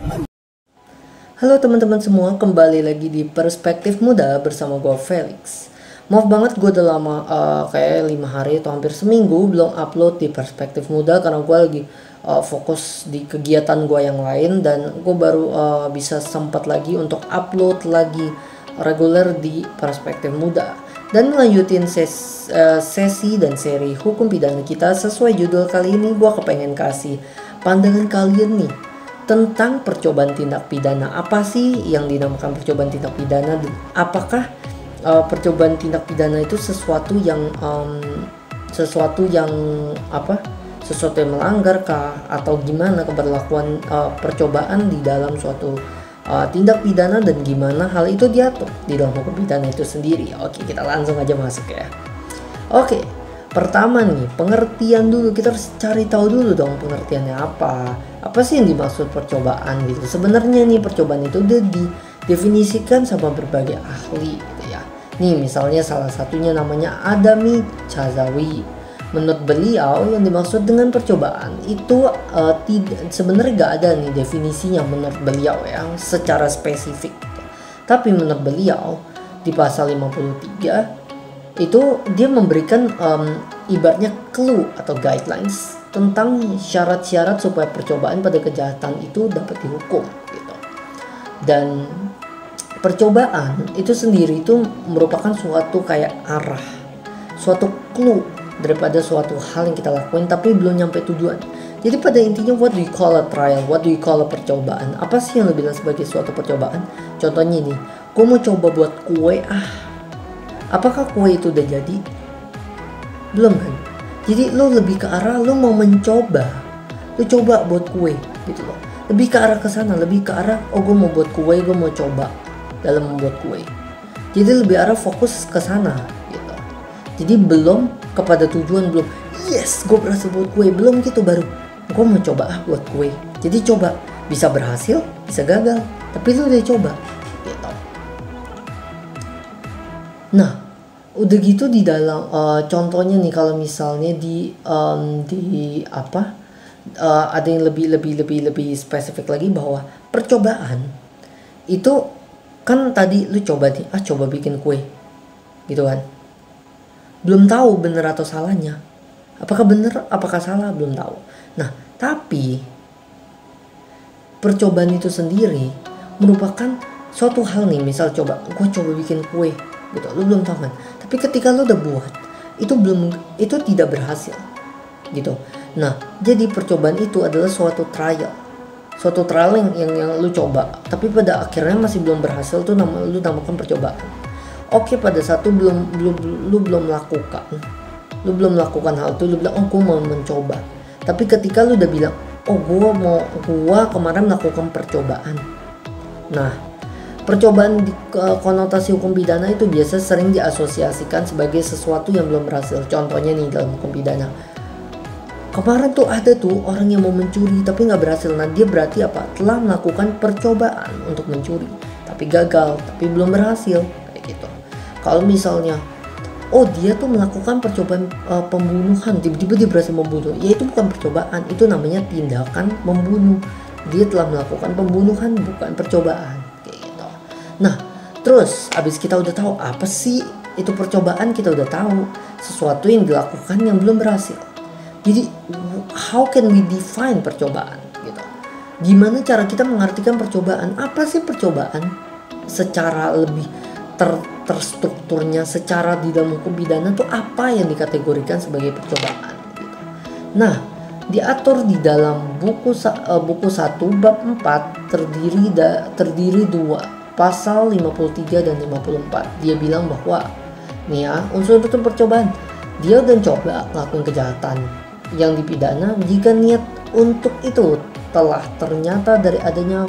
Halo teman-teman semua, kembali lagi di Perspektif Muda bersama gue Felix. Maaf banget gue udah lama, kayak 5 hari atau hampir seminggu belum upload di Perspektif Muda karena gue lagi fokus di kegiatan gue yang lain, dan gue baru bisa sempat lagi untuk upload lagi reguler di Perspektif Muda dan melanjutin sesi dan seri hukum pidana kita. Sesuai judul kali ini, gue kepengen kasih pandangan kalian nih tentang percobaan tindak pidana. Apa sih yang dinamakan percobaan tindak pidana? Apakah percobaan tindak pidana itu sesuatu yang melanggar kah, atau gimana keberlakuan percobaan di dalam suatu tindak pidana, dan gimana hal itu diatur di dalam hukum pidana itu sendiri? Oke, kita langsung aja masuk ya. Oke, pertama nih, pengertian dulu. Kita harus cari tahu dulu dong pengertiannya apa sih yang dimaksud percobaan gitu. Sebenarnya nih, percobaan itu udah didefinisikan sama berbagai ahli gitu ya. Nih misalnya salah satunya namanya Adami Chazawi. Menurut beliau, yang dimaksud dengan percobaan itu sebenarnya gak ada nih definisinya menurut beliau yang secara spesifik gitu. Tapi menurut beliau di pasal 53 itu dia memberikan ibaratnya clue atau guidelines tentang syarat-syarat supaya percobaan pada kejahatan itu dapat dihukum gitu. Dan percobaan itu sendiri itu merupakan suatu kayak arah, suatu clue daripada suatu hal yang kita lakuin tapi belum nyampe tujuan. Jadi pada intinya, what do you call a trial, what do you call a percobaan? Apa sih yang lo bilang sebagai suatu percobaan? Contohnya nih, gue mau coba buat kue, apakah kue itu udah jadi? Belum kan? Jadi lo lebih ke arah lo mau mencoba, lo coba buat kue gitu loh. Lebih ke arah ke sana, lebih ke arah gue mau buat kue, gue mau coba dalam membuat kue. Jadi lebih arah fokus ke sana gitu. Jadi belum kepada tujuan, belum yes gue berhasil buat kue, belum gitu baru gue mau coba buat kue. Jadi coba, bisa berhasil, bisa gagal, tapi lo udah coba gitu. Nah, udah gitu di dalam contohnya nih, kalau misalnya ada yang lebih spesifik lagi, bahwa percobaan itu kan tadi lu coba nih, coba bikin kue gitu kan, belum tahu bener atau salahnya, apakah bener apakah salah belum tahu. Nah, tapi percobaan itu sendiri merupakan suatu hal nih, misal gue coba bikin kue gitu, lu belum tahu kan, tapi ketika lu udah buat itu tidak berhasil gitu. Nah, jadi percobaan itu adalah suatu trial yang lu coba, tapi pada akhirnya masih belum berhasil, tuh lu namakan percobaan. Oke, pada saat itu lu belum melakukan hal itu, lu bilang gue mau mencoba. Tapi ketika lu udah bilang gue kemarin melakukan percobaan. Nah, percobaan di konotasi hukum pidana itu biasa sering diasosiasikan sebagai sesuatu yang belum berhasil. Contohnya nih, dalam hukum pidana, kemarin tuh ada tuh orang yang mau mencuri tapi nggak berhasil. Nah, dia berarti apa? Telah melakukan percobaan untuk mencuri, tapi gagal, tapi belum berhasil kayak gitu. Kalau misalnya dia tuh melakukan percobaan pembunuhan, tiba-tiba dia berhasil membunuh, ya itu bukan percobaan, itu namanya tindakan membunuh. Dia telah melakukan pembunuhan, bukan percobaan kayak gitu. Nah, terus abis kita udah tahu apa sih itu percobaan, kita udah tahu sesuatu yang dilakukan yang belum berhasil. Jadi how can we define percobaan gitu? Gimana cara kita mengartikan percobaan? Apa sih percobaan secara lebih terstrukturnya, secara di dalam hukum pidana tuh apa yang dikategorikan sebagai percobaan gitu. Nah, diatur di dalam buku 1 bab 4 terdiri 2, pasal 53 dan 54. Dia bilang bahwa nih ya, unsur percobaan, dia udah coba ngelakuin kejahatan yang dipidana jika niat untuk itu telah ternyata dari adanya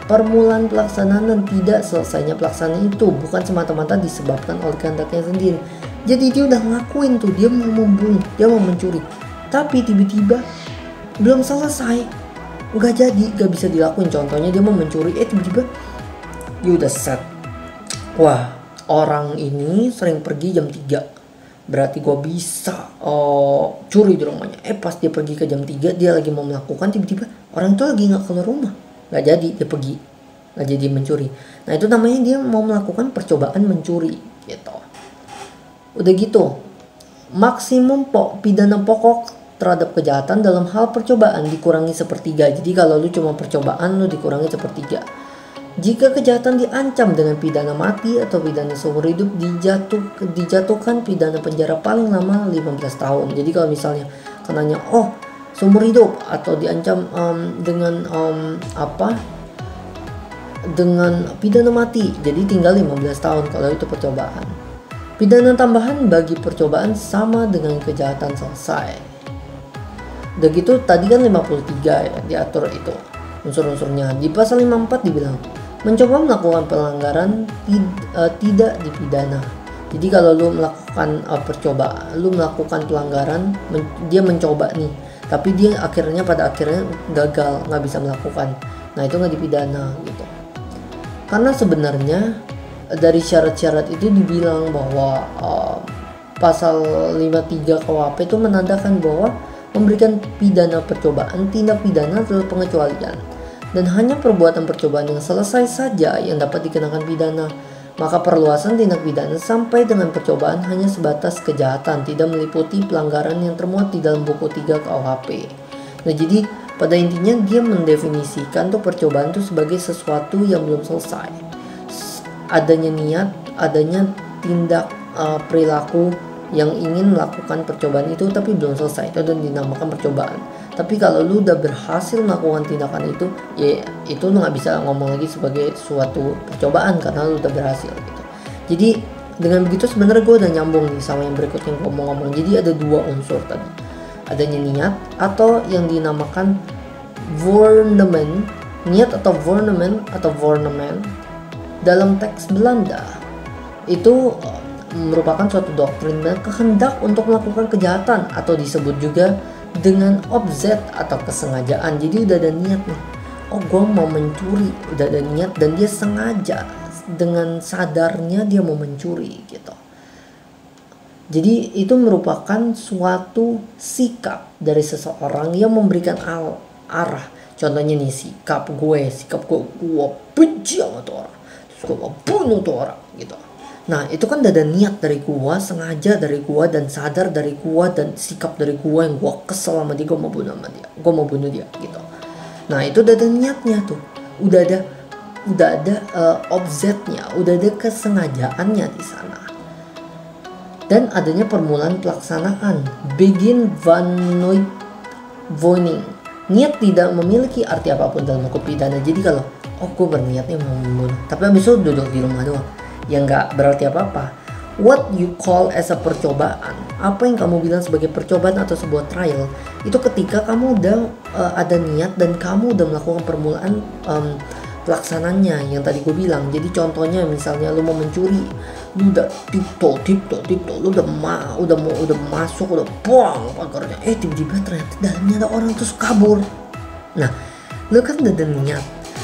permulaan pelaksanaan dan tidak selesainya pelaksanaan itu bukan semata-mata disebabkan oleh kehendaknya sendiri. Jadi dia udah ngelakuin tuh, dia mau membunuh, dia mau mencuri, tapi tiba-tiba belum selesai, nggak jadi, nggak bisa dilakuin. Contohnya dia mau mencuri, tiba-tiba dia udah set, wah orang ini sering pergi jam 3, berarti gue bisa curi di rumahnya. Pas dia pergi ke jam 3, dia lagi mau melakukan, tiba-tiba orang itu lagi nggak keluar rumah. nggak jadi dia pergi, nggak jadi mencuri. Nah itu namanya dia mau melakukan percobaan mencuri gitu. Udah gitu, maksimum pidana pokok terhadap kejahatan dalam hal percobaan dikurangi sepertiga. Jadi kalau lu cuma percobaan, lu dikurangi sepertiga. Jika kejahatan diancam dengan pidana mati atau pidana seumur hidup, dijatuhkan pidana penjara paling lama 15 tahun. Jadi kalau misalnya kenanya seumur hidup atau diancam dengan dengan pidana mati, jadi tinggal 15 tahun kalau itu percobaan. Pidana tambahan bagi percobaan sama dengan kejahatan selesai. Udah gitu tadi kan 53 ya diatur itu unsur-unsurnya. Di pasal 54 dibilang mencoba melakukan pelanggaran tidak dipidana. Jadi kalau lu melakukan percobaan, lu melakukan pelanggaran, dia mencoba nih, tapi dia pada akhirnya gagal, nggak bisa melakukan. Nah itu nggak dipidana gitu. Karena sebenarnya dari syarat-syarat itu dibilang bahwa pasal 53 KUHP itu menandakan bahwa memberikan pidana percobaan tindak pidana atau pengecualian, dan hanya perbuatan percobaan yang selesai saja yang dapat dikenakan pidana. Maka perluasan tindak pidana sampai dengan percobaan hanya sebatas kejahatan, tidak meliputi pelanggaran yang termuat di dalam buku 3 KUHP. Nah jadi pada intinya dia mendefinisikan tuh percobaan itu sebagai sesuatu yang belum selesai. Adanya niat, adanya tindak perilaku yang ingin melakukan percobaan itu tapi belum selesai, itu dan dinamakan percobaan. Tapi kalau lu udah berhasil melakukan tindakan itu, ya itu lu nggak bisa ngomong lagi sebagai suatu percobaan karena lu udah berhasil gitu. Jadi dengan begitu sebenarnya gue udah nyambung nih sama yang berikutnya gue mau ngomong. Jadi ada dua unsur tadi, adanya niat atau yang dinamakan voornemen. Niat atau voornemen dalam teks Belanda itu merupakan suatu doktrin dan kehendak untuk melakukan kejahatan, atau disebut juga dengan opzet atau kesengajaan. Jadi udah ada niat nih, gue mau mencuri, udah ada niat dan dia sengaja dengan sadarnya dia mau mencuri gitu. Jadi itu merupakan suatu sikap dari seseorang yang memberikan arah. Contohnya nih sikap gue benci sama tuh orang, terus gue mau bunuh tuh orang gitu. Nah itu kan ada niat dari gua, sengaja dari gua, dan sadar dari gua, dan sikap dari gua yang gua kesel sama dia, gua mau bunuh dia gitu. Nah itu udah ada niatnya tuh, udah ada objeknya, udah ada kesengajaannya di sana. Dan adanya permulaan pelaksanaan, begin van Nooit-Woning. Niat tidak memiliki arti apapun dalam hukum pidana. Jadi kalau gue berniatnya mau membunuh, tapi habis itu duduk di rumah doang, ya nggak berarti apa-apa. What you call as a percobaan, apa yang kamu bilang sebagai percobaan atau sebuah trial, itu ketika kamu udah ada niat dan kamu udah melakukan permulaan pelaksananya yang tadi gue bilang. Jadi contohnya misalnya lu mau mencuri, lu udah tiptoe, lu udah masuk, udah buang pagarnya, tiba-tiba ternyata dalamnya ada orang terus kabur. Nah lu kan udah ada niat,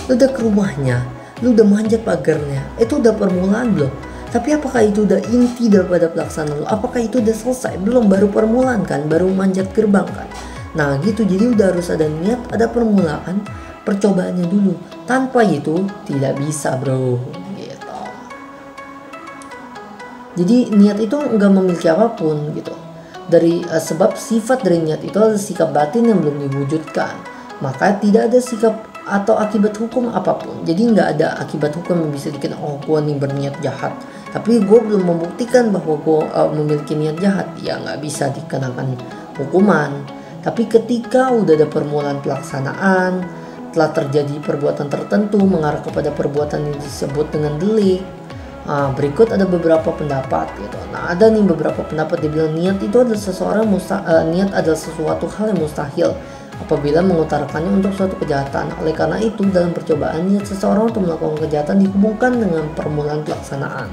lu udah ke rumahnya, lu udah manjat pagarnya, itu udah permulaan belum? Tapi apakah itu udah inti daripada pelaksanaan lu? Apakah itu udah selesai? Belum, baru permulaan kan, baru manjat gerbang kan. Nah gitu, jadi udah harus ada niat, ada permulaan, percobaannya dulu. Tanpa itu tidak bisa bro gitu. Jadi niat itu nggak memiliki apapun gitu. Dari sebab sifat dari niat itu adalah sikap batin yang belum diwujudkan, maka tidak ada sikap atau akibat hukum apapun. Jadi nggak ada akibat hukum yang bisa dikena, gue nih berniat jahat, tapi gue belum membuktikan bahwa gue memiliki niat jahat, ya nggak bisa dikenakan hukuman. Tapi ketika udah ada permulaan pelaksanaan, telah terjadi perbuatan tertentu mengarah kepada perbuatan yang disebut dengan delik. Berikut ada beberapa pendapat gitu. Nah ada nih beberapa pendapat dibilang niat itu adalah niat adalah sesuatu hal yang mustahil apabila mengutarakannya untuk suatu kejahatan. Oleh karena itu dalam percobaan niat seseorang untuk melakukan kejahatan dihubungkan dengan permulaan pelaksanaan.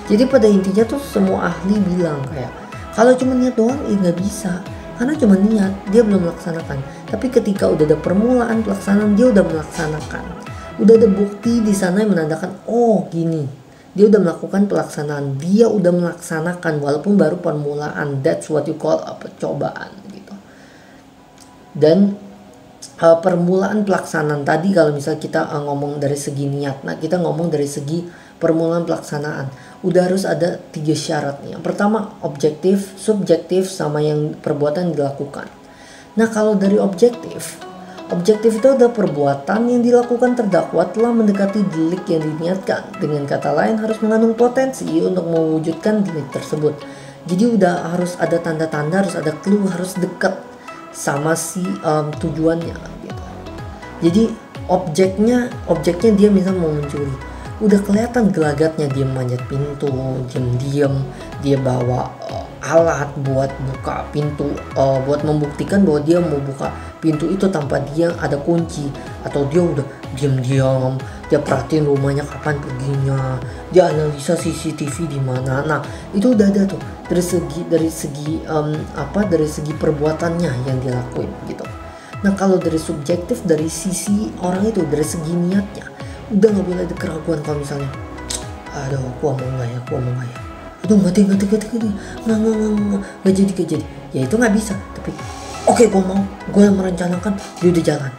Jadi pada intinya tuh semua ahli bilang kayak kalau cuma niat doang nggak bisa, karena cuma niat, dia belum melaksanakan. Tapi ketika udah ada permulaan pelaksanaan, dia udah melaksanakan, udah ada bukti di sana yang menandakan gini, dia udah melakukan pelaksanaan, dia udah melaksanakan walaupun baru permulaan. That's what you call a percobaan gitu. Dan permulaan pelaksanaan tadi. Kalau misalnya kita ngomong dari segi niat, nah kita ngomong dari segi permulaan pelaksanaan, udah harus ada 3 syarat nih. Yang pertama objektif, subjektif, sama yang perbuatan yang dilakukan. Nah kalau dari objektif itu adalah perbuatan yang dilakukan terdakwa telah mendekati delik yang diniatkan. Dengan kata lain harus mengandung potensi untuk mewujudkan delik tersebut. Jadi udah harus ada tanda-tanda, harus ada clue, harus dekat sama si tujuannya gitu. Jadi objeknya dia misal mau mencuri, udah kelihatan gelagatnya, dia manjat pintu, diam-diam dia bawa alat buat buka pintu, buat membuktikan bahwa dia mau buka pintu itu tanpa dia ada kunci, atau dia udah diam-diam dia perhatiin rumahnya kapan perginya, dia analisa CCTV di mana. Nah itu udah ada tuh dari segi perbuatannya yang dilakuin gitu. Nah kalau dari subjektif, dari sisi orang itu, dari segi niatnya, udah nggak boleh ada keraguan. Kalau misalnya aduh gua mau nggak ya, aduh nggak jadi, ya itu nggak bisa. Tapi oke, gue yang merencanakan, dia udah jalan,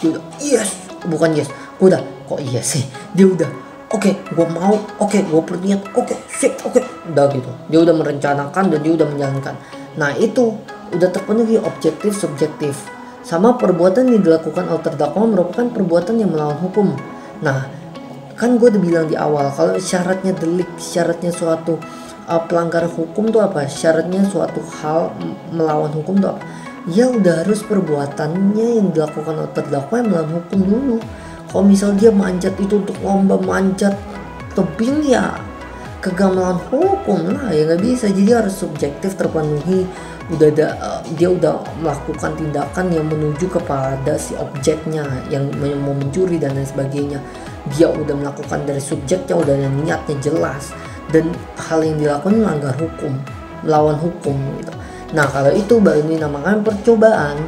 dia udah yes, bukan yes, gue udah kok iya sih, dia udah oke, gue mau, oke, gue berniat, oke, sip, oke, udah gitu, dia udah merencanakan dan dia udah menjalankan. Nah itu udah terpenuhi objektif, subjektif. Sama perbuatan yang dilakukan oleh terdakwa merupakan perbuatan yang melawan hukum. Nah kan gue udah bilang di awal, kalau syaratnya delik, syaratnya suatu pelanggaran hukum tuh apa? Syaratnya suatu hal melawan hukum tuh apa? Ya udah harus perbuatannya yang dilakukan oleh terdakwa yang melawan hukum dulu. Kalau misal dia manjat itu untuk lomba manjat tebing, ya kagak melawan hukum lah, ya nggak bisa. Jadi harus subjektif terpenuhi, udah ada dia udah melakukan tindakan yang menuju kepada si objeknya yang mau mencuri dan lain sebagainya. Dia udah melakukan dari subjeknya, udah ada niatnya jelas, dan hal yang dilakukan melanggar hukum, melawan hukum gitu. Nah kalau itu baru dinamakan percobaan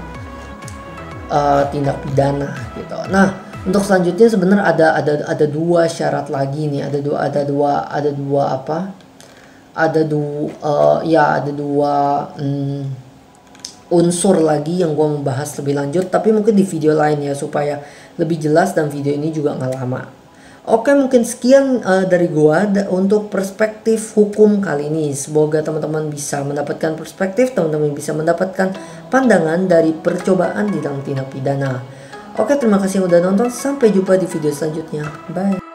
tindak pidana gitu. Nah untuk selanjutnya sebenarnya ada 2 syarat lagi nih, ada dua unsur lagi yang gue mau bahas lebih lanjut, tapi mungkin di video lain ya supaya lebih jelas, dan video ini juga nggak lama. Oke, mungkin sekian dari gua untuk perspektif hukum kali ini. Semoga teman-teman bisa mendapatkan perspektif, teman-teman bisa mendapatkan pandangan dari percobaan di dalam tindak pidana. Oke, terima kasih yang udah nonton. Sampai jumpa di video selanjutnya. Bye.